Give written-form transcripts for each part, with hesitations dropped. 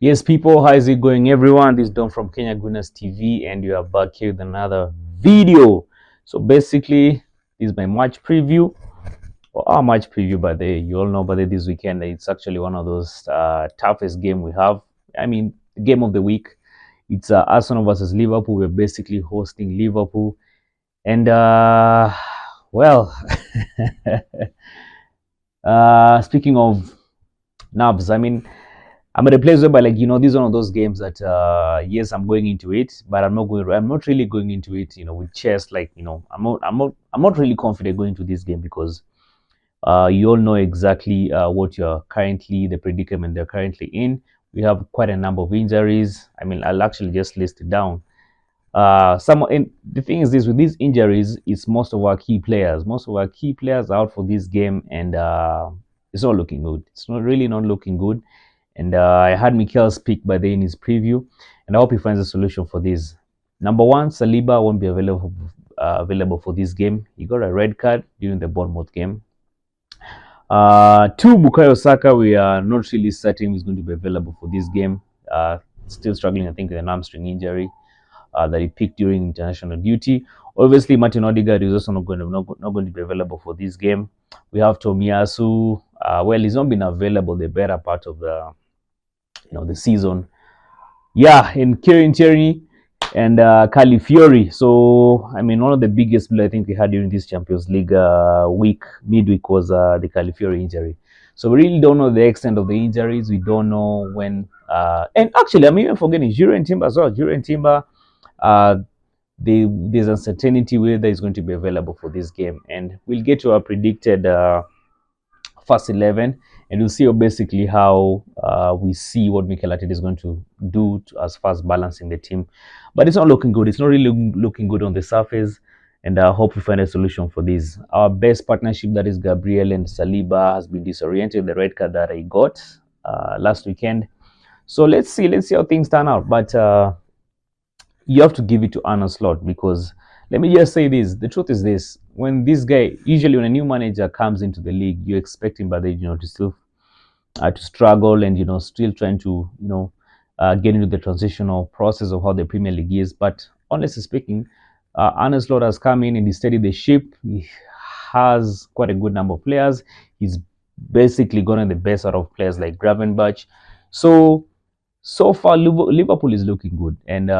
Yes, people, how is it going, everyone? This is Don from Kenya Gunners TV, and you are back here with another video. So basically, this is my match preview, or our match preview. But you all know, but this weekend it's actually one of those toughest game we have. I mean, game of the week. It's Arsenal versus Liverpool. We're basically hosting Liverpool, and well, speaking of nerves, I mean, I'm at a place where, like, this is one of those games that, yes, I'm going into it, but I'm not really going into it, with chest. Like, I'm not really confident going into this game because, you all know exactly what the predicament they're currently in. We have quite a number of injuries. I mean, I'll actually just list it down. And the thing is this: with these injuries, it's most of our key players. Most of our key players are out for this game, and it's not looking good. It's not looking good. And I had Mikel speak by the in his preview, and I hope he finds a solution for this. Number one, Saliba won't be available for this game. He got a red card during the Bournemouth game. Two, Bukayo Saka, we are not really certain he's going to be available for this game. Still struggling, I think, with an hamstring injury that he picked during international duty. Obviously, Martin Odegaard is also not going to be available for this game. We have Tomiyasu. Well, he's not been available the better part of the season. Yeah, and Kieran Tierney and Califiori. So, I mean, one of the biggest players I think we had during this Champions League midweek was the Califiori injury. So we really don't know the extent of the injuries. We don't know when. And actually, I'm even forgetting Jurgen Timber as well. Jurgen Timber, uh, there's uncertainty whether he's going to be available for this game. And we'll get to our predicted first 11, and we'll see basically how we see what Mikel Arteta is going to do as far as balancing the team. But it's not looking good. It's not really looking good on the surface, and I hope we find a solution for this. Our best partnership, that is Gabriel and Saliba, has been disoriented. The red card that I got last weekend. So let's see how things turn out. But you have to give it to Arne Slot, because let me just say this: the truth is this: when this guy, usually when a new manager comes into the league, you expect him, but to still to struggle and still trying to get into the transitional process of how the Premier League is. But honestly speaking, Arne Slot has come in and he steadied the ship. He has quite a good number of players. He's basically gotten the best out of players like Gravenberch. So far, Liverpool is looking good, and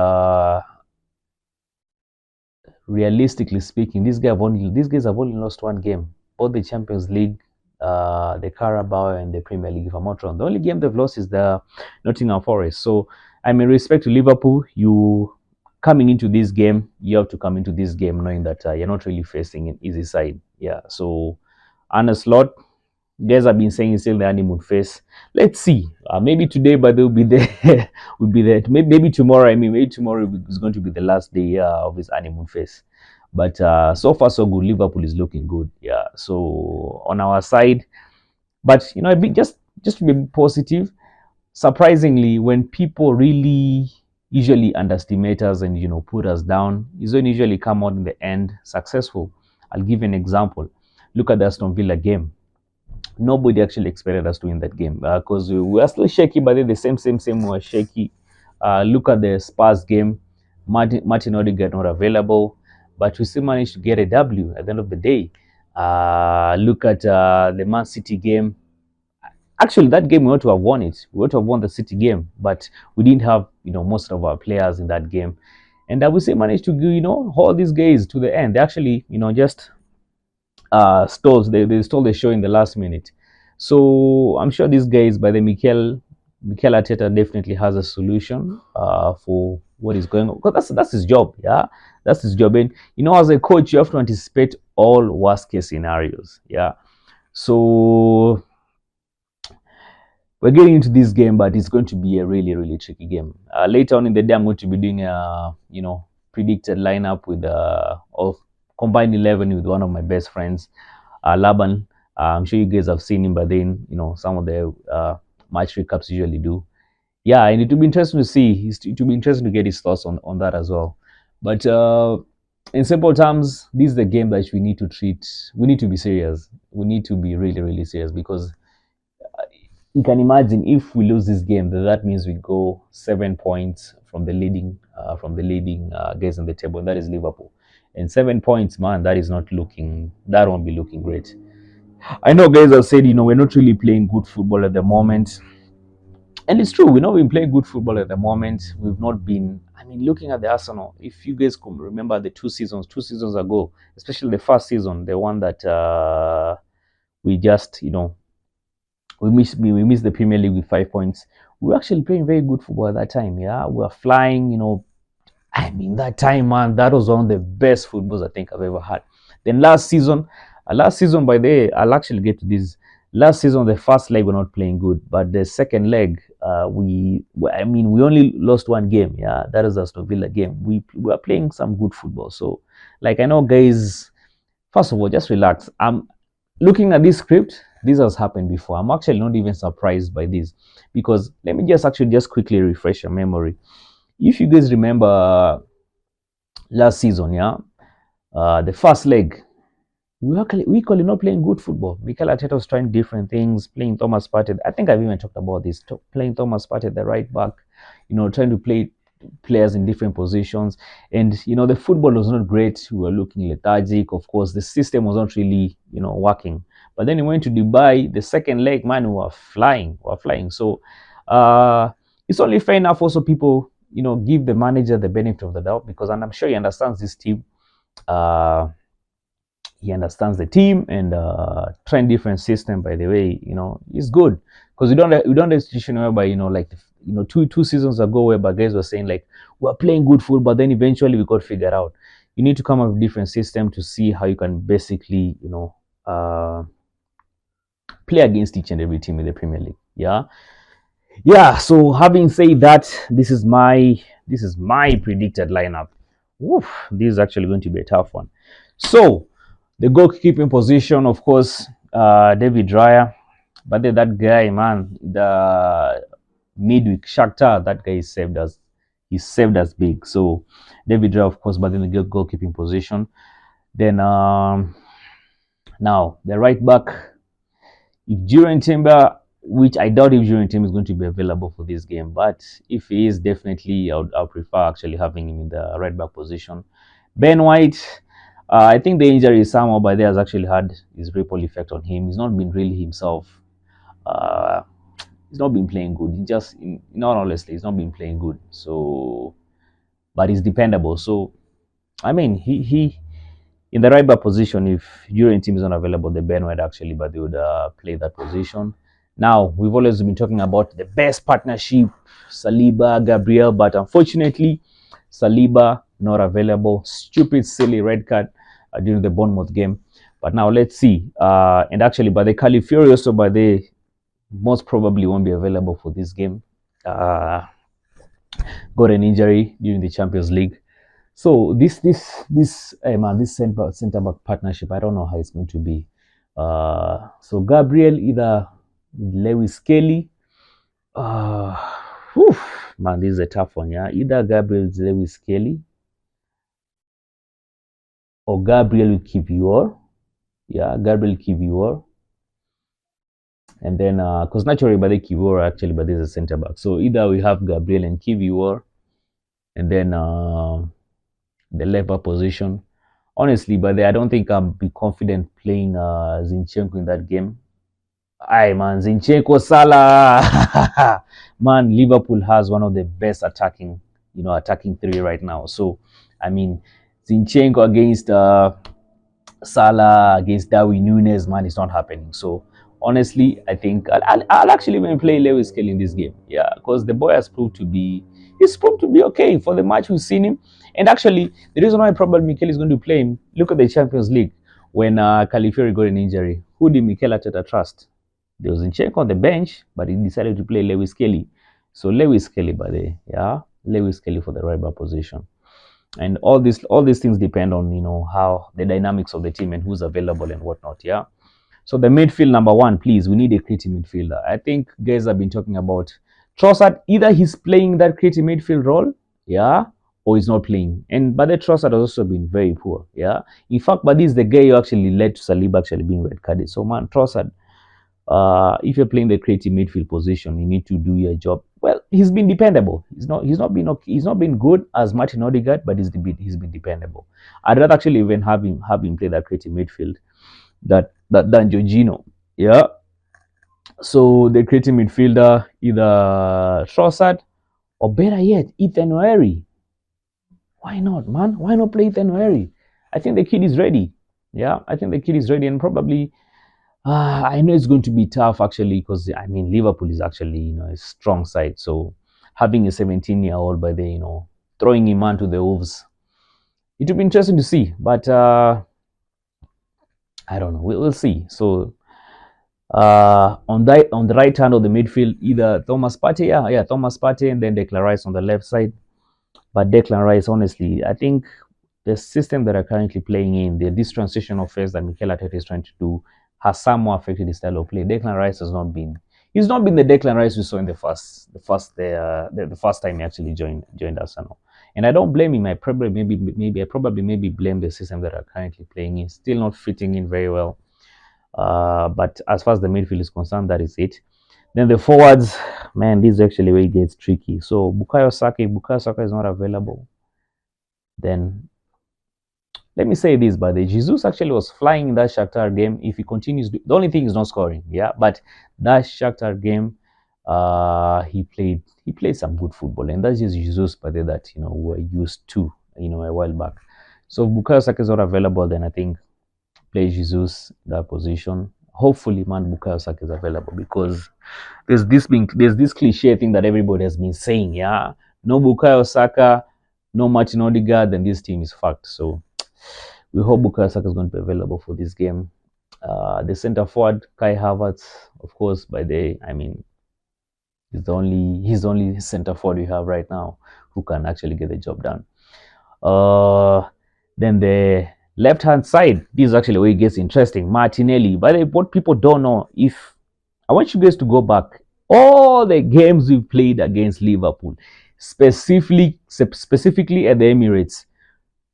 realistically speaking, these guys have only lost one game, both the Champions League, the Carabao, and the Premier League. If I'm not wrong, the only game they've lost is the Nottingham Forest. So, I mean, respect to Liverpool, you coming into this game, you have to come into this game knowing that you're not really facing an easy side. Yeah. So, Arne Slot, guys have been saying it's still the honeymoon phase. Let's see. Maybe today, but they'll be there. Will be there. Maybe tomorrow. I mean, maybe tomorrow is going to be the last day of his honeymoon phase. But so far so good. Liverpool is looking good. Yeah. So on our side, but just to be positive. Surprisingly, when people really usually underestimate us and put us down, it's when usually come out in the end successful. I'll give you an example. Look at the Aston Villa game. Nobody actually expected us to win that game because we were still shaky, but then the same were shaky. Look at the Spurs game. Martin Odegaard not available, but we still managed to get a W at the end of the day. Look at the Man City game. Actually, that game we ought to have won it. We ought to have won the City game, but we didn't have most of our players in that game, and I would say managed to hold these guys to the end. They actually just they stole the show in the last minute. So I'm sure these guys, by the Mikel Arteta, definitely has a solution for what is going on, because that's his job. Yeah, that's his job. And as a coach, you have to anticipate all worst case scenarios. Yeah. So we're getting into this game, but it's going to be a really, really tricky game. Later on in the day, I'm going to be doing a predicted lineup with of combined 11 with one of my best friends, Laban. I'm sure you guys have seen him, but then some of the match recaps usually do. Yeah, and it will be interesting to see. It will be interesting to get his thoughts on that as well. But in simple terms, this is the game that we need to treat. We need to be serious. We need to be really, really serious, because you can imagine if we lose this game, then that means we go 7 points from the leading guys on the table, and that is Liverpool. And 7 points, man, that won't be looking great. I know guys have said, we're not really playing good football at the moment. And it's true, we've not been playing good football at the moment. We've not been, I mean, looking at the Arsenal, if you guys can remember the two seasons ago, especially the first season, the one that we just, we missed the Premier League with 5 points. We were actually playing very good football at that time. Yeah, we were flying. I mean, that time, man, that was one of the best footballs I think I've ever had. Then last season, by the way, I'll actually get to this. Last season, the first leg we're not playing good, but the second leg, we only lost one game. Yeah, that is the Aston Villa game. We were playing some good football. So, like, I know, guys. First of all, just relax. I'm looking at this script. This has happened before. I'm actually not even surprised by this, because let me just quickly refresh your memory. If you guys remember last season, yeah, the first leg, we equally not playing good football. Mikel Arteta was trying different things, playing Thomas Partey. I think I've even talked about this, playing Thomas Partey at the right back, trying to play players in different positions. And, the football was not great. We were looking lethargic. Of course, the system was not really, working. But then we went to Dubai, the second leg, man, we were flying. So it's only fair enough also people, give the manager the benefit of the doubt, because, and I'm sure he understands this team. He understands the team, and trying different system, by the way, is good, because we don't have a situation whereby, like, two seasons ago, whereby guys were saying, like, we're playing good football, but then eventually we got figured out. You need to come up with a different system to see how you can basically, play against each and every team in the Premier League. Yeah. So having said that, this is my predicted lineup. Oof, this is actually going to be a tough one. So the goalkeeping position, of course, David Raya. But then that guy, man, the midweek Shakhtar, that guy saved us. He saved us big. So David Raya, of course, but then the goalkeeping position. Then now the right back, if Jurgen Timber, which I doubt if Jurgen Timber is going to be available for this game, but if he is, definitely I'll prefer actually having him in the right back position. Ben White, I think the injury somehow by there has actually had his ripple effect on him. He's not been really himself. He's not been playing good. He just, not honestly, he's not been playing good. So, but he's dependable. So, I mean, he in the right back position, if Jurgen team is not available, the Ben White actually, but they would play that position. Now, we've always been talking about the best partnership, Saliba, Gabriel, but unfortunately, Saliba not available. Stupid, silly red card during the Bournemouth game. But now let's see. And actually, by the Califury also, by the most probably won't be available for this game. Got an injury during the Champions League. So this center back partnership, I don't know how it's going to be. So Gabriel, either Lewis Kelly. Man, this is a tough one, yeah. Either Gabriel Lewis Kelly or Gabriel Kivior. Yeah, Gabriel Kivior. And then, because naturally, by the Kivior actually, but there's a center back. So either we have Gabriel and Kivior, and then the left back position. Honestly, but I don't think I'll be confident playing Zinchenko in that game. Aye, man, Zinchenko, Salah. Man, Liverpool has one of the best attacking three right now. So, I mean, Zinchenko against Salah, against Darwin Núñez, man, it's not happening. So, honestly, I think I'll actually even play Lewis Kelly in this game. Yeah, because the boy has proved to be okay for the match we've seen him. And actually, the reason why probably Mikel is going to play him, look at the Champions League. When Califury got an injury, who did Mikel Arteta trust? There was Zinchenko on the bench, but he decided to play Lewis Kelly. So Lewis Kelly, Lewis Kelly for the right back position. And all these things depend on how the dynamics of the team and who's available and whatnot. Yeah. So the midfield number one, please, we need a creative midfielder. I think guys have been talking about Trossard. Either he's playing that creative midfield role, yeah, or he's not playing. And but the Trossard has also been very poor, yeah. In fact, but this is the guy who actually led to Saliba actually being red carded. So man, Trossard, If you're playing the creative midfield position, you need to do your job. Well, he's been dependable. He's not been good as Martin Odegaard, but he's been dependable. I'd rather actually even have him play that creative midfield than Jorginho. Yeah. So the creative midfielder, either Trossard or better yet, Ethan Oeri. Why not, man? Why not play Ethan Oeri? I think the kid is ready. Yeah, I think the kid is ready, and probably I know it's going to be tough actually, because I mean Liverpool is actually a strong side. So having a 17-year-old by the throwing him onto the Wolves, it will be interesting to see. But I don't know. We'll see. So on the right hand of the midfield, either Thomas Partey, Thomas Partey, and then Declan Rice on the left side. But Declan Rice, honestly, I think the system that are currently playing in, this transitional phase that Mikel Arteta is trying to do, has somewhat affected his style of play. Declan Rice he's not been the Declan Rice we saw in the first time he actually joined Arsenal. And I don't blame him. I probably blame the system that are currently playing in, still not fitting in very well. But as far as the midfield is concerned, that is it. Then the forwards, man, this is actually where it gets tricky. So Bukayo Saka is not available. Then let me say this, but the Jesus actually was flying in that Shakhtar game. If he continues, the only thing is not scoring, yeah. But that Shakhtar game, he played some good football, and that's just Jesus, but that we're used to, a while back. So if Bukayo Saka is not available, then I think play Jesus that position. Hopefully, man, Bukayo Saka is available, because there's this cliche thing that everybody has been saying, yeah. No Bukayo Saka, no Martin Odegaard, then this team is fucked. So we hope Bukayo Saka is going to be available for this game. The center forward, Kai Havertz, of course, he's the only center forward we have right now who can actually get the job done. Then the left hand side, this is actually where it gets interesting. Martinelli. By the way, what people don't know, I want you guys to go back all the games we played against Liverpool, specifically at the Emirates.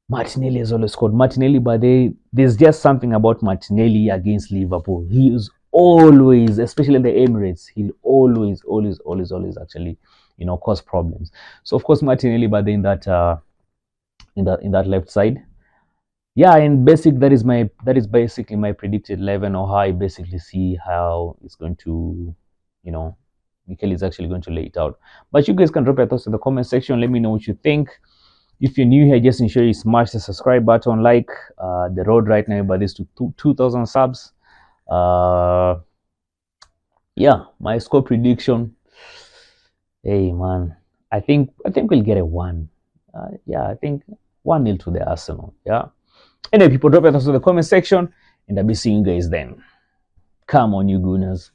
Martinelli has always scored. Martinelli, but there's just something about Martinelli against Liverpool. He is always, especially in the Emirates, he'll always actually, cause problems. So of course Martinelli, but in that left side, yeah, and that is basically my predicted 11, or how I basically see how it's going to, Mikel is actually going to lay it out. But you guys can drop your thoughts in the comment section. Let me know what you think. If you're new here, just ensure you smash the subscribe button. Like the road right now, but this to 2,000 subs. Yeah, my score prediction. Hey man, I think we'll get a 1. Yeah, I think 1-0 to the Arsenal. Yeah. Anyway, people, drop your thoughts in the comment section, and I'll be seeing you guys then. Come on, you Gooners.